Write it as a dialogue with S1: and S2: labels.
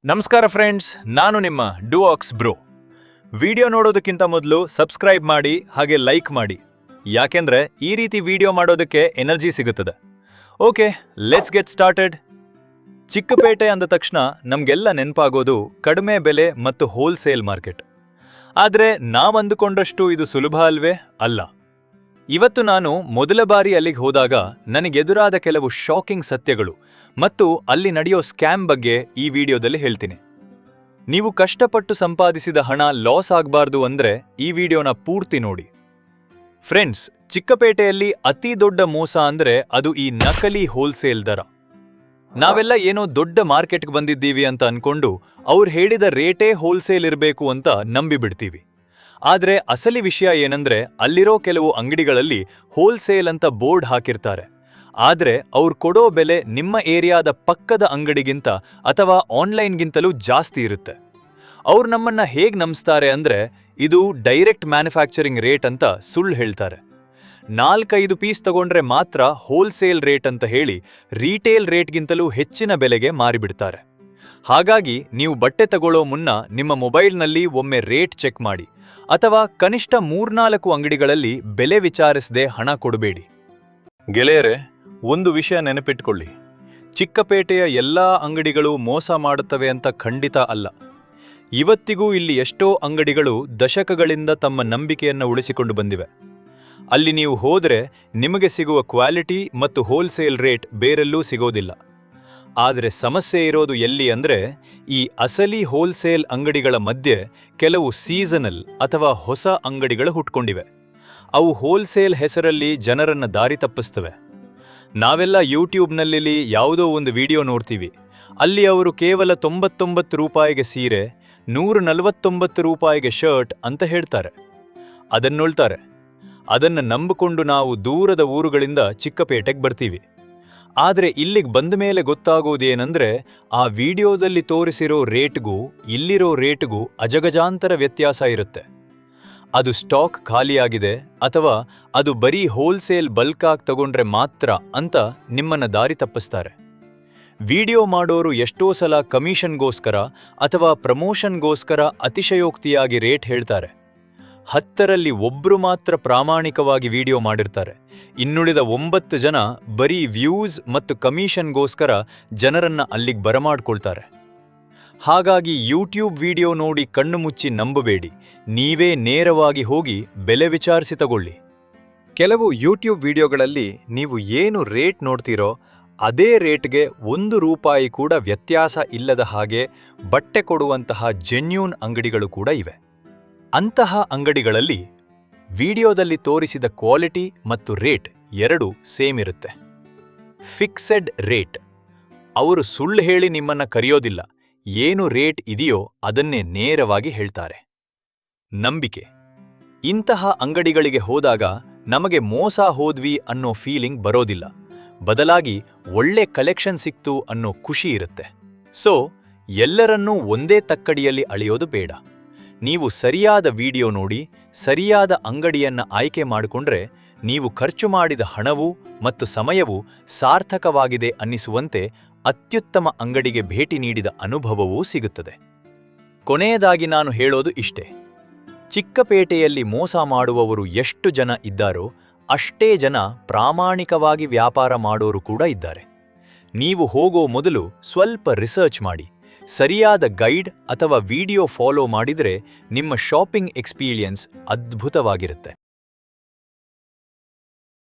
S1: ನಮಸ್ಕಾರ ಫ್ರೆಂಡ್ಸ್, ನಾನು ನಿಮ್ಮ ಡೂಆಕ್ಸ್ ಬ್ರೋ. ವಿಡಿಯೋ ನೋಡೋದಕ್ಕಿಂತ ಮೊದಲು ಸಬ್ಸ್ಕ್ರೈಬ್ ಮಾಡಿ ಹಾಗೆ ಲೈಕ್ ಮಾಡಿ, ಯಾಕೆಂದ್ರೆ ಈ ರೀತಿ ವಿಡಿಯೋ ಮಾಡೋದಕ್ಕೆ ಎನರ್ಜಿ ಸಿಗುತ್ತದೆ. Okay, let's get started. Chickpete ಅಂದ ತಕ್ಷಣ ನಮಗೆಲ್ಲ ನೆನಪಾಗೋದು ಕಡಿಮೆ ಬೆಲೆ ಮತ್ತು ಹೋಲ್ಸೇಲ್ ಮಾರ್ಕೆಟ್. ಆದರೆ ನಾವಂದುಕೊಂಡಷ್ಟು ಇದು ಸುಲಭ ಅಲ್ವೇ? ಅಲ್ಲ. ಇವತ್ತು ನಾನು ಮೊದಲ ಬಾರಿ ಅಲ್ಲಿಗೆ ಹೋದಾಗ ನನಗೆದುರಾದ ಕೆಲವು ಶಾಕಿಂಗ್ ಸತ್ಯಗಳು ಮತ್ತು ಅಲ್ಲಿ ನಡೆಯೋ ಸ್ಕ್ಯಾಮ್ ಬಗ್ಗೆ ಈ ವಿಡಿಯೋದಲ್ಲಿ ಹೇಳ್ತೀನಿ. ನೀವು ಕಷ್ಟಪಟ್ಟು ಸಂಪಾದಿಸಿದ ಹಣ ಲಾಸ್ ಆಗಬಾರ್ದು ಅಂದ್ರೆ ಈ ವಿಡಿಯೋನ ಪೂರ್ತಿ ನೋಡಿ. ಫ್ರೆಂಡ್ಸ್, ಚಿಕ್ಕಪೇಟೆಯಲ್ಲಿ ಅತಿ ದೊಡ್ಡ ಮೋಸ ಅಂದ್ರೆ ಅದು ಈ ನಕಲಿ ಹೋಲ್ಸೇಲ್ ದರ. ನಾವೆಲ್ಲ ಏನೋ ದೊಡ್ಡ ಮಾರ್ಕೆಟ್ಗೆ ಬಂದಿದ್ದೀವಿ ಅಂತ ಅನ್ಕೊಂಡು ಅವ್ರು ಹೇಳಿದ ರೇಟೇ ಹೋಲ್ಸೇಲ್ ಇರಬೇಕು ಅಂತ ನಂಬಿಬಿಡ್ತೀವಿ. ಆದ್ರೆ ಅಸಲಿ ವಿಷಯ ಏನಂದ್ರೆ ಅಲ್ಲಿರೋ ಕೆಲವು ಅಂಗಡಿಗಳಲ್ಲಿ ಹೋಲ್ಸೇಲ್ ಅಂತ ಬೋರ್ಡ್ ಹಾಕಿರ್ತಾರೆ. ಆದ್ರೆ ಅವ್ರು ಕೊಡೋ ಬೆಲೆ ನಿಮ್ಮ ಏರಿಯಾದ ಪಕ್ಕದ ಅಂಗಡಿಗಿಂತ ಅಥವಾ ಆನ್ಲೈನ್ಗಿಂತಲೂ ಜಾಸ್ತಿ ಇರುತ್ತೆ. ಅವ್ರು ನಮ್ಮನ್ನ ಹೇಗ್ ನಂಬಿಸ್ತಾರೆ ಅಂದ್ರೆ ಇದು ಡೈರೆಕ್ಟ್ ಮ್ಯಾನುಫ್ಯಾಕ್ಚರಿಂಗ್ ರೇಟ್ ಅಂತ ಸುಳ್ಳು ಹೇಳ್ತಾರೆ. 4-5 ಪೀಸ್ ತಗೊಂಡ್ರೆ ಮಾತ್ರ ಹೋಲ್ಸೇಲ್ ರೇಟ್ ಅಂತ ಹೇಳಿ ರೀಟೇಲ್ ರೇಟ್ಗಿಂತಲೂ ಹೆಚ್ಚಿನ ಬೆಲೆಗೆ ಮಾರಿಬಿಡ್ತಾರೆ. ಹಾಗಾಗಿ ನೀವು ಬಟ್ಟೆ ತಗೊಳ್ಳೋ ಮುನ್ನ ನಿಮ್ಮ ಮೊಬೈಲ್ನಲ್ಲಿ ಒಮ್ಮೆ ರೇಟ್ ಚೆಕ್ ಮಾಡಿ, ಅಥವಾ ಕನಿಷ್ಠ 3-4 ಅಂಗಡಿಗಳಲ್ಲಿ ಬೆಲೆ ವಿಚಾರಿಸದೆ ಹಣ ಕೊಡಬೇಡಿ. ಗೆಳೆಯರೆ, ಒಂದು ವಿಷಯ ನೆನಪಿಟ್ಕೊಳ್ಳಿ, ಚಿಕ್ಕಪೇಟೆಯ ಎಲ್ಲಾ ಅಂಗಡಿಗಳು ಮೋಸ ಮಾಡುತ್ತವೆ ಅಂತ ಖಂಡಿತ ಅಲ್ಲ. ಇವತ್ತಿಗೂ ಇಲ್ಲಿ ಎಷ್ಟೋ ಅಂಗಡಿಗಳು ದಶಕಗಳಿಂದ ತಮ್ಮ ನಂಬಿಕೆಯನ್ನು ಉಳಿಸಿಕೊಂಡು ಬಂದಿವೆ. ಅಲ್ಲಿ ನೀವು ಹೋದರೆ ನಿಮಗೆ ಸಿಗುವ ಕ್ವಾಲಿಟಿ ಮತ್ತು ಹೋಲ್ಸೇಲ್ ರೇಟ್ ಬೇರೆಲ್ಲೂ ಸಿಗೋದಿಲ್ಲ. ಆದರೆ ಸಮಸ್ಯೆ ಇರೋದು ಎಲ್ಲಿ ಅಂದ್ರೆ ಈ ಅಸಲಿ ಹೋಲ್ಸೇಲ್ ಅಂಗಡಿಗಳ ಮಧ್ಯೆ ಕೆಲವು ಸೀಸನಲ್ ಅಥವಾ ಹೊಸ ಅಂಗಡಿಗಳು ಹುಟ್ಕೊಂಡಿವೆ. ಅವು ಹೋಲ್ಸೇಲ್ ಹೆಸರಲ್ಲಿ ಜನರನ್ನ ದಾರಿ ತಪ್ಪಿಸ್ತವೆ. ನಾವೆಲ್ಲ ಯೂಟ್ಯೂಬ್ನಲ್ಲಿ ಯಾವುದೋ ಒಂದು ವಿಡಿಯೋ ನೋಡ್ತೀವಿ. ಅಲ್ಲಿ ಅವರು ಕೇವಲ 99 ರೂಪಾಯಿಗೆ ಸೀರೆ, 149 ರೂಪಾಯಿಗೆ ಶರ್ಟ್ ಅಂತ ಹೇಳ್ತಾರೆ, ಅದನ್ನುಳ್ತಾರೆ. ಅದನ್ನು ನಂಬಿಕೊಂಡು ನಾವು ದೂರದ ಊರುಗಳಿಂದ ಚಿಕ್ಕಪೇಟೆಗೆ ಬರ್ತೀವಿ. ಆದರೆ ಇಲ್ಲಿಗೆ ಬಂದ ಮೇಲೆ ಗೊತ್ತಾಗೋದೇನೆಂದ್ರೆ ಆ ವಿಡಿಯೋದಲ್ಲಿ ತೋರಿಸಿರೋ ರೇಟ್ಗೂ ಇಲ್ಲಿರೋ ರೇಟ್ಗೂ ಅಜಗಜಾಂತರ ವ್ಯತ್ಯಾಸ ಇರುತ್ತೆ. ಅದು ಸ್ಟಾಕ್ ಖಾಲಿಯಾಗಿದೆ ಅಥವಾ ಅದು ಬರೀ ಹೋಲ್ಸೇಲ್ ಬಲ್ಕಾಗಿ ತಗೊಂಡ್ರೆ ಮಾತ್ರ ಅಂತ ನಿಮ್ಮನ್ನ ದಾರಿ ತಪ್ಪಿಸ್ತಾರೆ. ವಿಡಿಯೋ ಮಾಡೋರು ಎಷ್ಟೋ ಸಲ ಕಮಿಷನ್ಗೋಸ್ಕರ ಅಥವಾ ಪ್ರಮೋಷನ್ಗೋಸ್ಕರ ಅತಿಶಯೋಕ್ತಿಯಾಗಿ ರೇಟ್ ಹೇಳ್ತಾರೆ. 10ರಲ್ಲಿ ಒಬ್ರು ಮಾತ್ರ ಪ್ರಾಮಾಣಿಕವಾಗಿ ವಿಡಿಯೋ ಮಾಡಿರ್ತಾರೆ. ಇನ್ನುಳಿದ 9 ಜನ ಬರೀ ವ್ಯೂಸ್ ಮತ್ತು ಕಮಿಷನ್ಗೋಸ್ಕರ ಜನರನ್ನ ಅಲ್ಲಿಗೆ ಬರಮಾಡ್ಕೊಳ್ತಾರೆ. ಹಾಗಾಗಿ ಯೂಟ್ಯೂಬ್ ವಿಡಿಯೋ ನೋಡಿ ಕಣ್ಣು ಮುಚ್ಚಿ ನಂಬಬೇಡಿ. ನೀವೇ ನೇರವಾಗಿ ಹೋಗಿ ಬೆಲೆ ವಿಚಾರಿಸಿ ತಗೊಳ್ಳಿ. ಕೆಲವು ಯೂಟ್ಯೂಬ್ ವಿಡಿಯೋಗಳಲ್ಲಿ ನೀವು ಏನು ರೇಟ್ ನೋಡ್ತೀರೋ ಅದೇ ರೇಟ್ಗೆ 1 ರೂಪಾಯಿ ಕೂಡ ವ್ಯತ್ಯಾಸ ಇಲ್ಲದ ಹಾಗೆ ಬಟ್ಟೆ ಕೊಡುವಂತಹ ಜೆನ್ಯೂನ್ ಅಂಗಡಿಗಳು ಕೂಡ ಇವೆ. ಅಂತಹ ಅಂಗಡಿಗಳಲ್ಲಿ ವಿಡಿಯೋದಲ್ಲಿ ತೋರಿಸಿದ ಕ್ವಾಲಿಟಿ ಮತ್ತು ರೇಟ್ ಎರಡೂ ಸೇಮ್ ಇರುತ್ತೆ. Fixed rate. ಅವರು ಸುಳ್ಳು ಹೇಳಿ ನಿಮ್ಮನ್ನ ಕರೆಯೋದಿಲ್ಲ. ಏನು ರೇಟ್ ಇದೆಯೋ ಅದನ್ನೇ ನೇರವಾಗಿ ಹೇಳ್ತಾರೆ. ನಂಬಿಕೆ. ಇಂತಹ ಅಂಗಡಿಗಳಿಗೆ ಹೋದಾಗ ನಮಗೆ ಮೋಸ ಹೋದ್ವಿ ಅನ್ನೋ ಫೀಲಿಂಗ್ ಬರೋದಿಲ್ಲ. ಬದಲಾಗಿ ಒಳ್ಳೆ ಕಲೆಕ್ಷನ್ ಸಿಕ್ತು ಅನ್ನೋ ಖುಷಿ ಇರುತ್ತೆ. ಸೊ ಎಲ್ಲರನ್ನೂ ಒಂದೇ ತಕ್ಕಡಿಯಲ್ಲಿ ಅಳೆಯೋದು ಬೇಡ. ನೀವು ಸರಿಯಾದ ವಿಡಿಯೋ ನೋಡಿ ಸರಿಯಾದ ಅಂಗಡಿಯನ್ನ ಆಯ್ಕೆ ಮಾಡಿಕೊಂಡ್ರೆ ನೀವು ಖರ್ಚು ಮಾಡಿದ ಹಣವೂ ಮತ್ತು ಸಮಯವೂ ಸಾರ್ಥಕವಾಗಿದೆ ಅನ್ನಿಸುವಂತೆ ಅತ್ಯುತ್ತಮ ಅಂಗಡಿಗೆ ಭೇಟಿ ನೀಡಿದ ಅನುಭವವೂ ಸಿಗುತ್ತದೆ. ಕೊನೆಯದಾಗಿ ನಾನು ಹೇಳೋದು ಇಷ್ಟೇ, ಚಿಕ್ಕಪೇಟೆಯಲ್ಲಿ ಮೋಸ ಮಾಡುವವರು ಎಷ್ಟು ಜನ ಇದ್ದಾರೋ ಅಷ್ಟೇ ಜನ ಪ್ರಾಮಾಣಿಕವಾಗಿ ವ್ಯಾಪಾರ ಮಾಡೋರು ಕೂಡ ಇದ್ದಾರೆ. ನೀವು ಹೋಗೋ ಮೊದಲು ಸ್ವಲ್ಪ ರಿಸರ್ಚ್ ಮಾಡಿ. ಸರಿಯಾದ ಗೈಡ್ ಅಥವಾ ವಿಡಿಯೋ ಫಾಲೋ ಮಾಡಿದರೆ ನಿಮ್ಮ ಶಾಪಿಂಗ್ ಎಕ್ಸ್ಪೀರಿಯನ್ಸ್ ಅದ್ಭುತವಾಗಿರುತ್ತೆ.